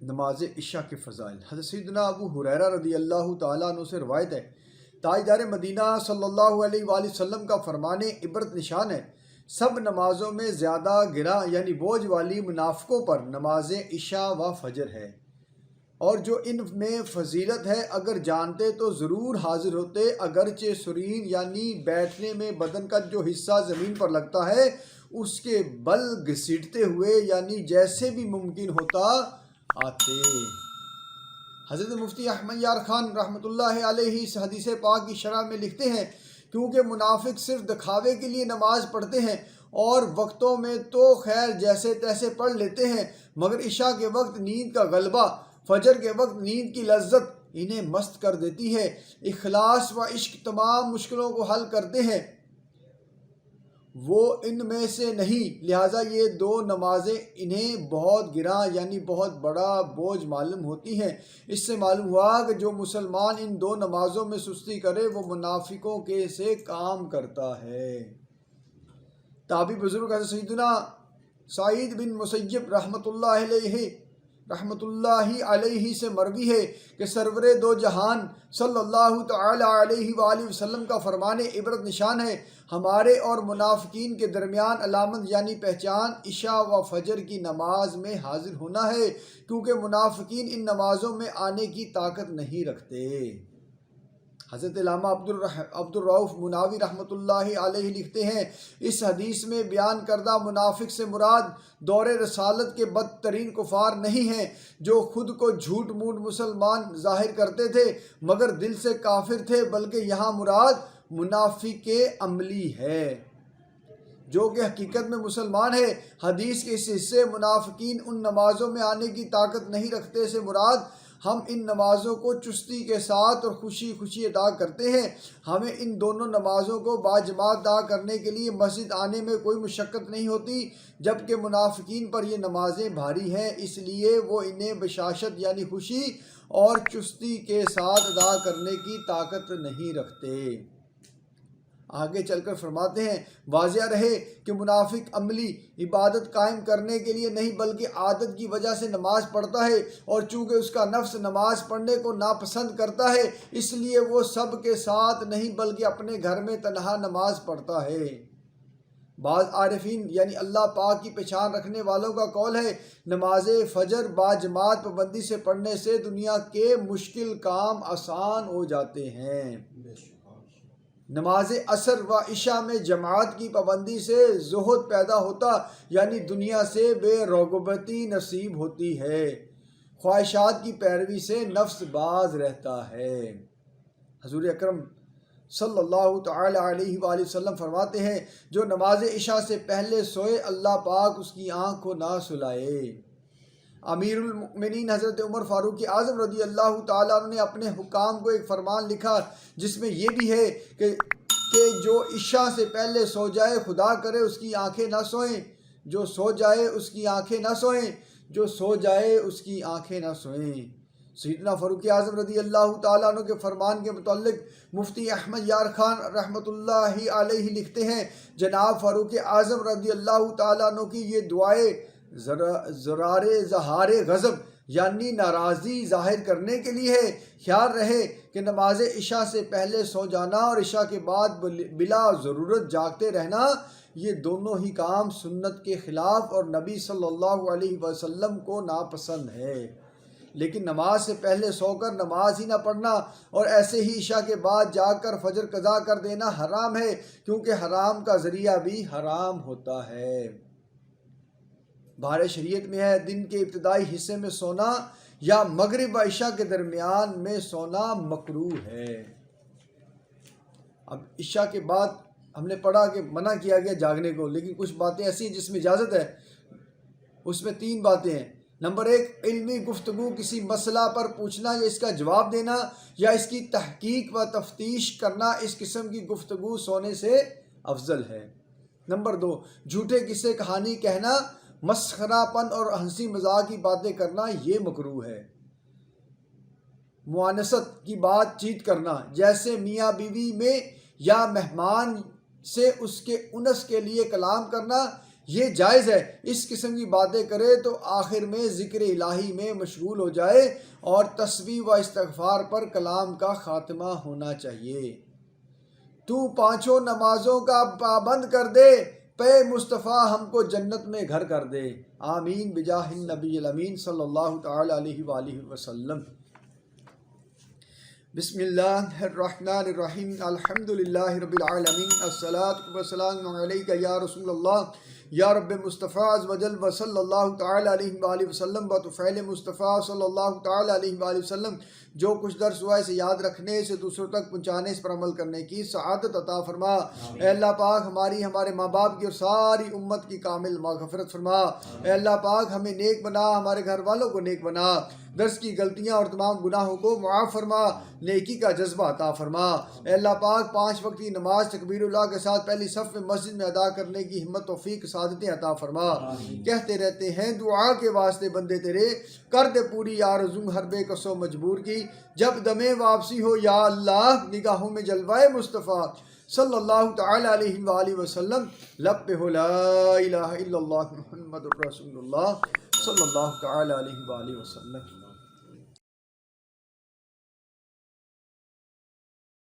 نماز عشاء کے فضائل۔ حضرت سیدنا ابو ہریرہ رضی اللہ تعالیٰ عنہ سے روایت ہے، تاجدار مدینہ صلی اللہ علیہ وآلہ وسلم کا فرمان عبرت نشان ہے، سب نمازوں میں زیادہ گراں یعنی بوجھ والی منافقوں پر نماز عشاء و فجر ہے، اور جو ان میں فضیلت ہے اگر جانتے تو ضرور حاضر ہوتے، اگرچہ سریر یعنی بیٹھنے میں بدن کا جو حصہ زمین پر لگتا ہے اس کے بل گھسیٹتے ہوئے یعنی جیسے بھی ممکن ہوتا آتے۔ حضرت مفتی احمد یار خان رحمۃ اللہ علیہ اس حدیث پاک کی شرح میں لکھتے ہیں، کیونکہ منافق صرف دکھاوے کے لیے نماز پڑھتے ہیں اور وقتوں میں تو خیر جیسے تیسے پڑھ لیتے ہیں، مگر عشاء کے وقت نیند کا غلبہ، فجر کے وقت نیند کی لذت انہیں مست کر دیتی ہے، اخلاص و عشق تمام مشکلوں کو حل کرتے ہیں، وہ ان میں سے نہیں، لہٰذا یہ دو نمازیں انہیں بہت گراں یعنی بہت بڑا بوجھ معلوم ہوتی ہیں۔ اس سے معلوم ہوا کہ جو مسلمان ان دو نمازوں میں سستی کرے وہ منافقوں کے سے کام کرتا ہے۔ تابعی بزرگ حضرت سیدنا سعید بن مسیب رحمۃ اللہ علیہ سے مروی ہے کہ سرور دو جہان صلی اللہ تعالی علیہ وآلہ وسلم کا فرمان عبرت نشان ہے، ہمارے اور منافقین کے درمیان علامت یعنی پہچان عشاء و فجر کی نماز میں حاضر ہونا ہے، کیونکہ منافقین ان نمازوں میں آنے کی طاقت نہیں رکھتے۔ حضرت علامہ عبد الرؤف مناوی رحمۃ اللہ علیہ لکھتے ہیں، اس حدیث میں بیان کردہ منافق سے مراد دور رسالت کے بدترین کفار نہیں ہیں جو خود کو جھوٹ موٹ مسلمان ظاہر کرتے تھے مگر دل سے کافر تھے، بلکہ یہاں مراد منافق عملی ہے جو کہ حقیقت میں مسلمان ہے۔ حدیث کے اس حصے منافقین ان نمازوں میں آنے کی طاقت نہیں رکھتے سے مراد ہم ان نمازوں کو چستی کے ساتھ اور خوشی خوشی ادا کرتے ہیں، ہمیں ان دونوں نمازوں کو باجماعت ادا کرنے کے لیے مسجد آنے میں کوئی مشقت نہیں ہوتی، جبکہ منافقین پر یہ نمازیں بھاری ہیں، اس لیے وہ انہیں بشاشت یعنی خوشی اور چستی کے ساتھ ادا کرنے کی طاقت نہیں رکھتے۔ آگے چل کر فرماتے ہیں، واضح رہے کہ منافق عملی عبادت قائم کرنے کے لیے نہیں بلکہ عادت کی وجہ سے نماز پڑھتا ہے، اور چونکہ اس کا نفس نماز پڑھنے کو ناپسند کرتا ہے اس لیے وہ سب کے ساتھ نہیں بلکہ اپنے گھر میں تنہا نماز پڑھتا ہے۔ بعض عارفین یعنی اللہ پاک کی پہچان رکھنے والوں کا قول ہے، نماز فجر باجماعت پابندی سے پڑھنے سے دنیا کے مشکل کام آسان ہو جاتے ہیں۔ نماز عصر و عشاء میں جماعت کی پابندی سے زہد پیدا ہوتا یعنی دنیا سے بے رغبتی نصیب ہوتی ہے، خواہشات کی پیروی سے نفس باز رہتا ہے۔ حضور اکرم صلی اللہ تعالی علیہ وآلہ وسلم فرماتے ہیں، جو نماز عشاء سے پہلے سوئے اللہ پاک اس کی آنکھ کو نہ سلائے۔ امیر المؤمنین حضرت عمر فاروق اعظم رضی اللہ تعالیٰ عنہ نے اپنے حکام کو ایک فرمان لکھا جس میں یہ بھی ہے کہ جو عشاء سے پہلے سو جائے خدا کرے اس کی آنکھیں نہ سوئیں، جو سو جائے اس کی آنکھیں نہ سوئیں، جو سو جائے اس کی آنکھیں نہ سوئیں۔ سیدنا فاروق اعظم رضی اللہ تعالیٰ عنہ کے فرمان کے متعلق مفتی احمد یار خان رحمۃ اللہ علیہ لکھتے ہیں، جناب فاروق اعظم رضی اللہ تعالیٰ عنہ کی یہ دعائیں زرار اظہار غضب یعنی ناراضی ظاہر کرنے کے لیے ہے۔ خیال رہے کہ نماز عشاء سے پہلے سو جانا اور عشاء کے بعد بلا ضرورت جاگتے رہنا، یہ دونوں ہی کام سنت کے خلاف اور نبی صلی اللہ علیہ وسلم کو ناپسند ہے، لیکن نماز سے پہلے سو کر نماز ہی نہ پڑھنا اور ایسے ہی عشاء کے بعد جاگ کر فجر قضا کر دینا حرام ہے، کیونکہ حرام کا ذریعہ بھی حرام ہوتا ہے۔ بہار شریعت میں ہے دن کے ابتدائی حصے میں سونا یا مغرب و عشاء کے درمیان میں سونا مکروہ ہے۔ اب عشاء کے بعد ہم نے پڑھا کہ منع کیا گیا جاگنے کو، لیکن کچھ باتیں ایسی ہیں جس میں اجازت ہے، اس میں 3 باتیں ہیں۔ نمبر 1، علمی گفتگو، کسی مسئلہ پر پوچھنا یا اس کا جواب دینا یا اس کی تحقیق و تفتیش کرنا، اس قسم کی گفتگو سونے سے افضل ہے۔ نمبر 2، جھوٹے قصے کہانی کہنا، مسخرہ پن اور ہنسی مذاق کی باتیں کرنا یہ مکروہ ہے۔ مؤانست کی بات چیت کرنا جیسے میاں بیوی میں یا مہمان سے اس کے انس کے لیے کلام کرنا، یہ جائز ہے اس قسم کی باتیں کرے تو آخر میں ذکر الہی میں مشغول ہو جائے اور تسبیح و استغفار پر کلام کا خاتمہ ہونا چاہیے۔ تو پانچوں نمازوں کا پابند کر دے، پے مصطفیٰ ہم کو جنت میں گھر کر دے، آمین بجاہ النبی الامین صلی اللہ تعالی علیہ وآلہ وسلم۔ بسم اللہ الرحمن الرحیم، الحمد للہ رب العالمین، الصلاۃ والسلام علیک یا رسول اللہ یا رب مصطفیٰ عز و جل و صلی اللہ تعالی علیہ وآلہ وسلم بطفیل مصطفیٰ صلی اللہ تعالی علیہ وآلہ وسلم۔ جو کچھ درس ہوا اسے یاد رکھنے سے دوسروں تک پہنچانے، اس پر عمل کرنے کی سعادت عطا فرما۔ اے اللہ پاک ہماری، ہمارے ماں باپ کی اور ساری امت کی کامل مغفرت فرما۔ اے اللہ پاک ہمیں نیک بنا، ہمارے گھر والوں کو نیک بنا، درس کی غلطیاں اور تمام گناہوں کو معاف فرما، نیکی کا جذبہ عطا فرما۔ اے اللہ پاک 5 وقت کی نماز تکبیر اللہ کے ساتھ پہلی صف میں مسجد میں ادا کرنے کی ہمت توفیق سعادتیں عطا فرما۔ کہتے رہتے ہیں دعا کے واسطے بندے تیرے، کر دے پوری آرزو ہر بے کسو مجبور کی، جب دمے واپسی ہو یا اللہ نگاہوں میں جلوائے مصطفیٰ صلی اللہ تعالی علیہ وآلہ وسلم، لب پہ ہو لا الہ الا اللہ محمد رسول اللہ صلی اللہ تعالی علیہ وآلہ وسلم۔